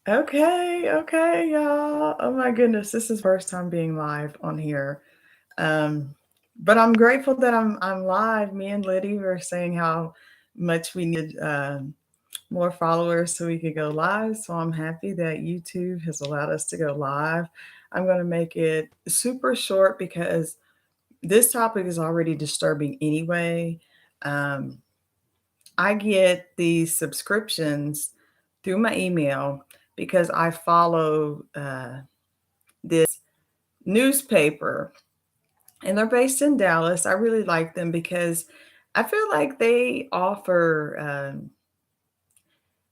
Okay, okay, y'all. Oh my goodness, this is first time being live on here. Um, but I'm grateful that I'm live. Me and Liddy were saying how much we needed more followers so we could go live. So I'm happy that YouTube has allowed us to go live. I'm going to make it super short because this topic is already disturbing anyway. Um, I get these subscriptions through my email because I follow this newspaper and they're based in Dallas. I really like them because I feel like they offer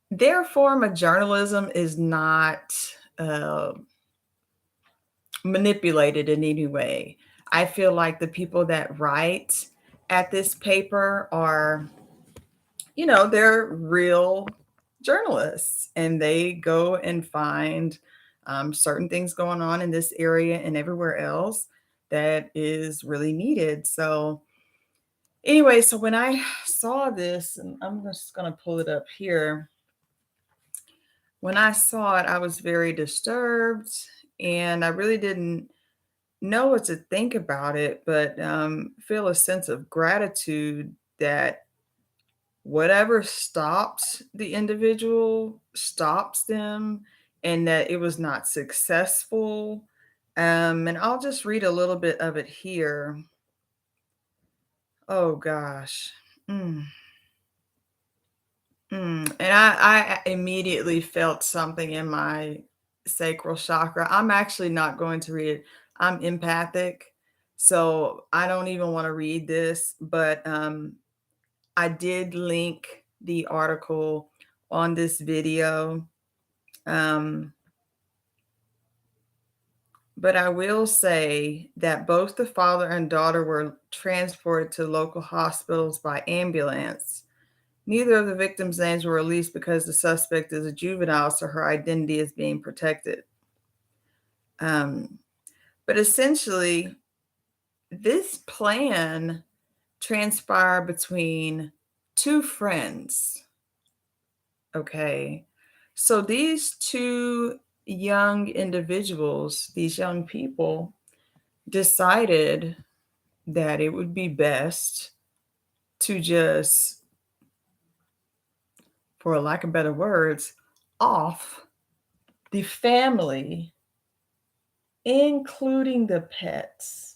their form of journalism is not uh, manipulated in any way. I feel like the people that write at this paper are, they're real journalists and they go and find certain things going on in this area and everywhere else that is really needed. So, anyway, so when I saw this, and I'm just going to pull it up here, when I saw it, I was very disturbed and I really didn't know what to think about it, but feel a sense of gratitude that whatever stops the individual stops them and that it was not successful. And I'll just read a little bit of it here. Oh gosh. Mm, And I immediately felt something in my sacral chakra. I'm actually not going to read it. I'm empathic. So I don't even want to read this, but I did link the article on this video. Um, but I will say that both the father and daughter were transported to local hospitals by ambulance. Neither of the victims' names were released because the suspect is a juvenile, so her identity is being protected. Um, but essentially, this plan transpired between two friends. Okay. So these two young individuals, these young people, decided that it would be best to just, for lack of better words, off the family, including the pets.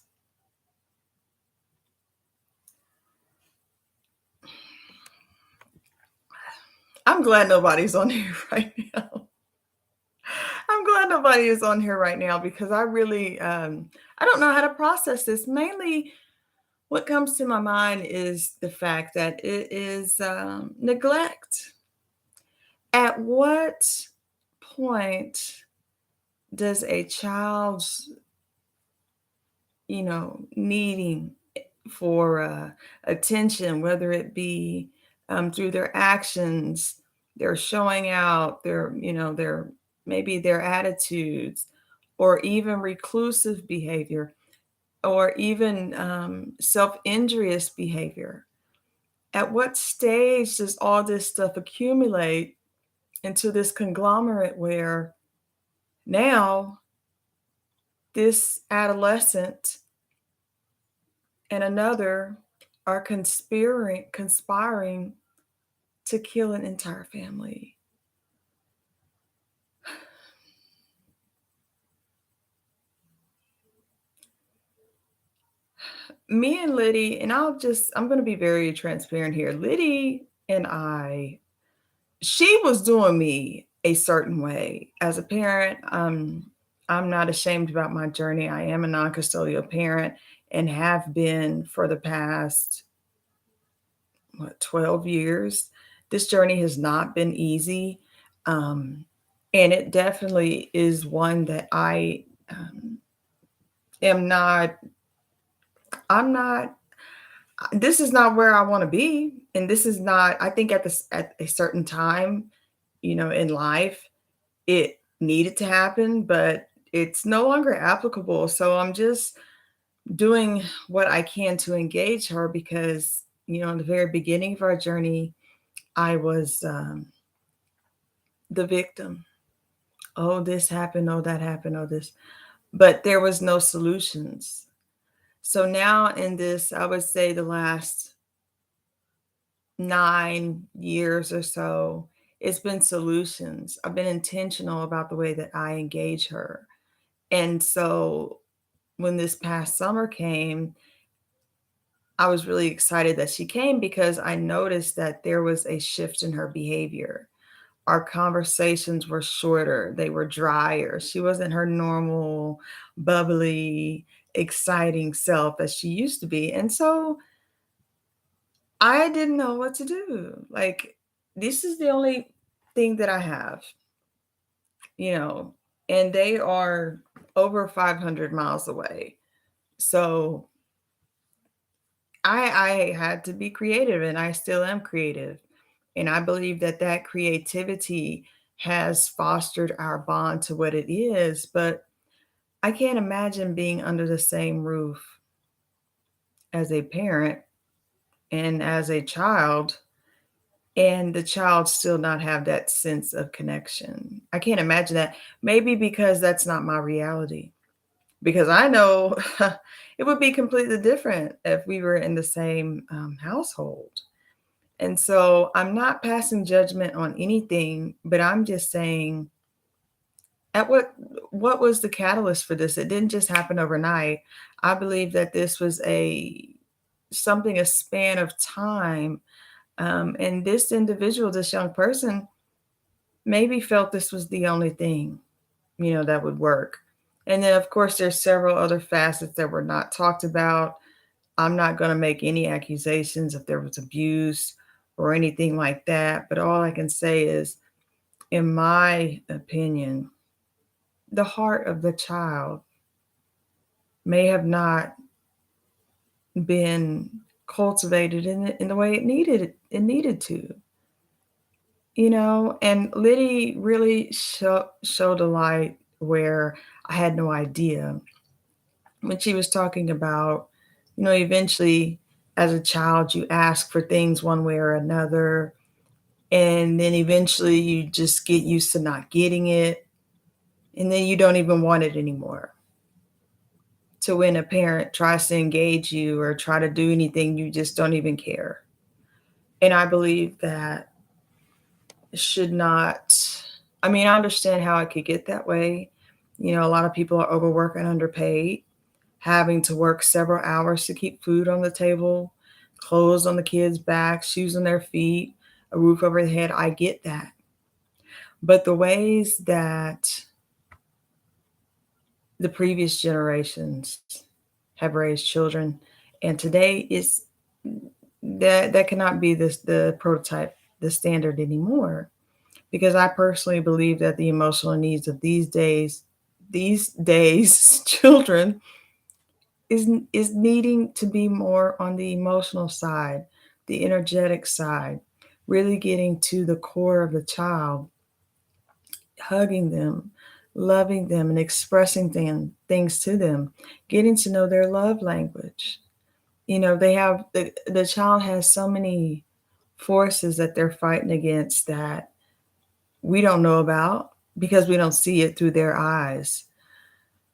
I'm glad nobody's on here right now. I'm glad nobody is on here right now because I really, I don't know how to process this. Mainly, what comes to my mind is the fact that it is neglect. At what point does a child's, needing for attention, whether it be through their actions, their showing out, their maybe their attitudes, or even reclusive behavior, or even self-injurious behavior. At what stage does all this stuff accumulate into this conglomerate where now this adolescent and another are conspiring to kill an entire family? Me and Liddy, and I'm going to be very transparent here. Liddy and I, she was doing me a certain way as a parent. I'm not ashamed about my journey. I am a non-custodial parent and have been for the past 12 years. This journey has not been easy. Um, and it definitely is one that I am not, I'm not, this is not where I want to be. And this is not, I think at a certain time, in life, it needed to happen, but it's no longer applicable. So I'm just doing what I can to engage her because, in the very beginning of our journey, I was the victim. oh, this happened, oh, that happened, oh, this, but there was no solutions. So now in this, I would say the last 9 years or so, it's been solutions. I've been intentional about the way that I engage her. And so when this past summer came, I was really excited that she came because I noticed that there was a shift in her behavior. Our conversations were shorter, they were drier. She wasn't her normal, bubbly, exciting self as she used to be. And so I didn't know what to do. Like, this is the only thing that I have, you know, and they are over 500 miles away. So I had to be creative, and I still am creative. And I believe that that creativity has fostered our bond to what it is. But I can't imagine being under the same roof as a parent and as a child, and the child still not have that sense of connection. I can't imagine that. Maybe because that's not my reality. Because I know it would be completely different if we were in the same household. And so I'm not passing judgment on anything, but I'm just saying at what was the catalyst for this? It didn't just happen overnight. I believe that this was a span of time. And this individual, this young person, maybe felt this was the only thing, that would work. And then of course there's several other facets that were not talked about. I'm not going to make any accusations if there was abuse or anything like that, but all I can say is, in my opinion, the heart of the child may have not been cultivated in the way it needed to. And Liddy really showed a light where I had no idea when she was talking about, eventually as a child, you ask for things one way or another, and then eventually you just get used to not getting it, and then you don't even want it anymore. To when a parent tries to engage you or try to do anything, you just don't even care. And I believe that should not, I mean, I understand how it could get that way. A lot of people are overworked and underpaid, having to work several hours to keep food on the table, clothes on the kids' backs, shoes on their feet, a roof over their head. I get that. But the ways that the previous generations have raised children, and today is that cannot be the prototype, the standard anymore. Because I personally believe that the emotional needs of these days children is needing to be more on the emotional side, the energetic side, really getting to the core of the child, hugging them, loving them, and expressing things to them, getting to know their love language. They have the child has so many forces that they're fighting against that we don't know about because we don't see it through their eyes.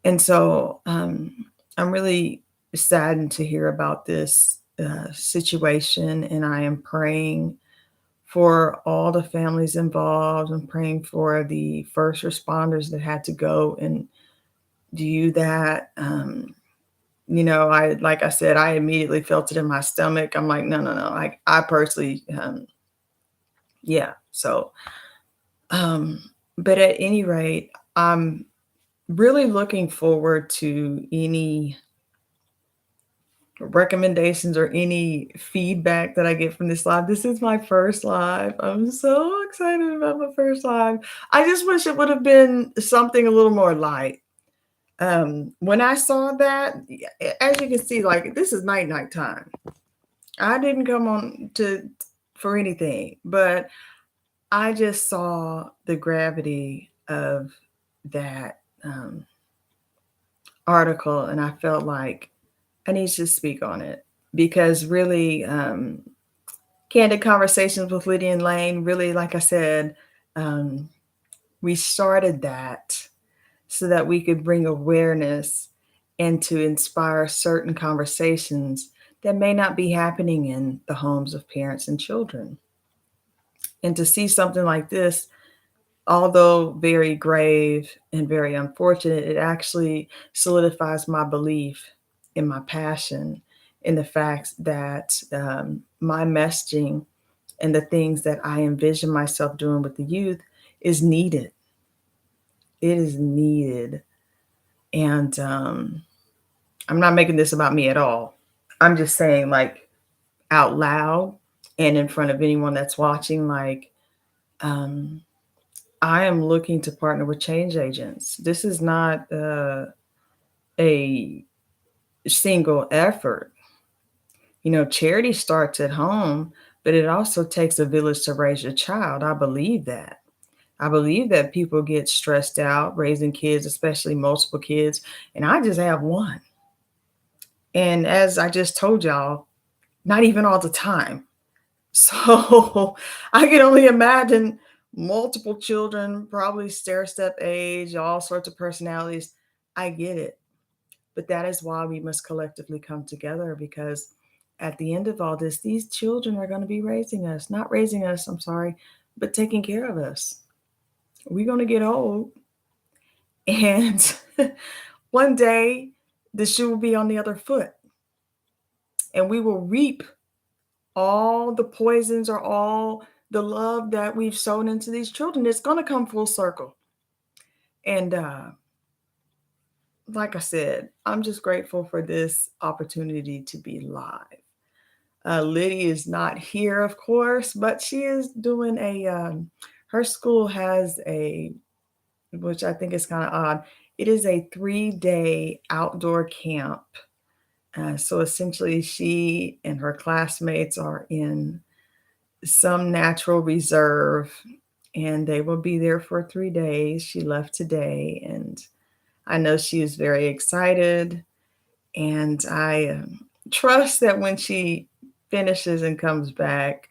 And so I'm really saddened to hear about this situation, and I am praying for all the families involved. I'm praying for the first responders that had to go and do that. Like I said, I immediately felt it in my stomach. I'm like, no, no, no. I personally, yeah. So, um, but at any rate, I'm really looking forward to any recommendations or any feedback that I get from this live. This is my first live. I'm so excited about my first live. I just wish it would have been something a little more light. When I saw that, as you can see, like, this is night time. I didn't come on to for anything, but I just saw the gravity of that article, and I felt like I need to speak on it because really, candid conversations with Lydia and Laine, really, like I said, um, We started that so that we could bring awareness and to inspire certain conversations that may not be happening in the homes of parents and children. And to see something like this, although very grave and very unfortunate, it actually solidifies my belief in my passion in the fact that my messaging and the things that I envision myself doing with the youth is needed. It is needed. And I'm not making this about me at all. I'm just saying, like, out loud and in front of anyone that's watching, like, um, I am looking to partner with change agents. This is not a single effort. You know, charity starts at home, but it also takes a village to raise your child. I believe that. I believe that people get stressed out raising kids, especially multiple kids, and I just have one. And as I just told y'all, not even all the time. So I can only imagine multiple children, probably stair step age, all sorts of personalities. I get it. But that is why we must collectively come together, because at the end of all this, these children are going to be raising us, not raising us, I'm sorry, but taking care of us. We're going to get old. And one day the shoe will be on the other foot. And we will reap all the poisons or all the love that we've sown into these children. It's going to come full circle. And like I said, I'm just grateful for this opportunity to be live. Liddy is not here, of course, but she is doing her school has which I think is kind of odd. It is a 3-day outdoor camp. So essentially, she and her classmates are in some natural reserve, and they will be there for 3 days. She left today, and I know she is very excited. And I trust that when she finishes and comes back,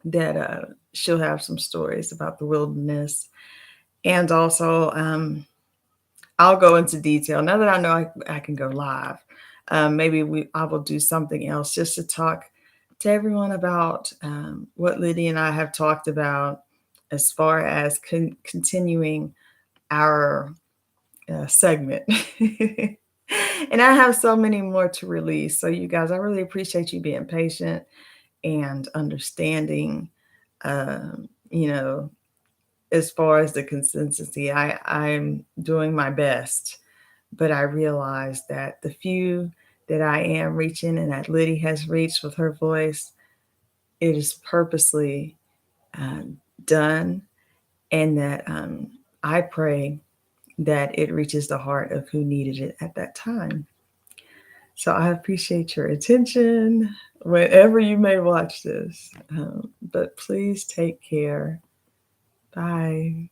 that she'll have some stories about the wilderness. And also, I'll go into detail now that I know I can go live. Maybe I will do something else just to talk to everyone about what Lydia and I have talked about as far as continuing our segment. And I have so many more to release. So, you guys, I really appreciate you being patient and understanding, you know, as far as the consistency. I'm doing my best, but I realize that the few that I am reaching and that Liddy has reached with her voice, it is purposely uh, done, and that I pray that it reaches the heart of who needed it at that time. So I appreciate your attention whenever you may watch this. But please take care. Bye.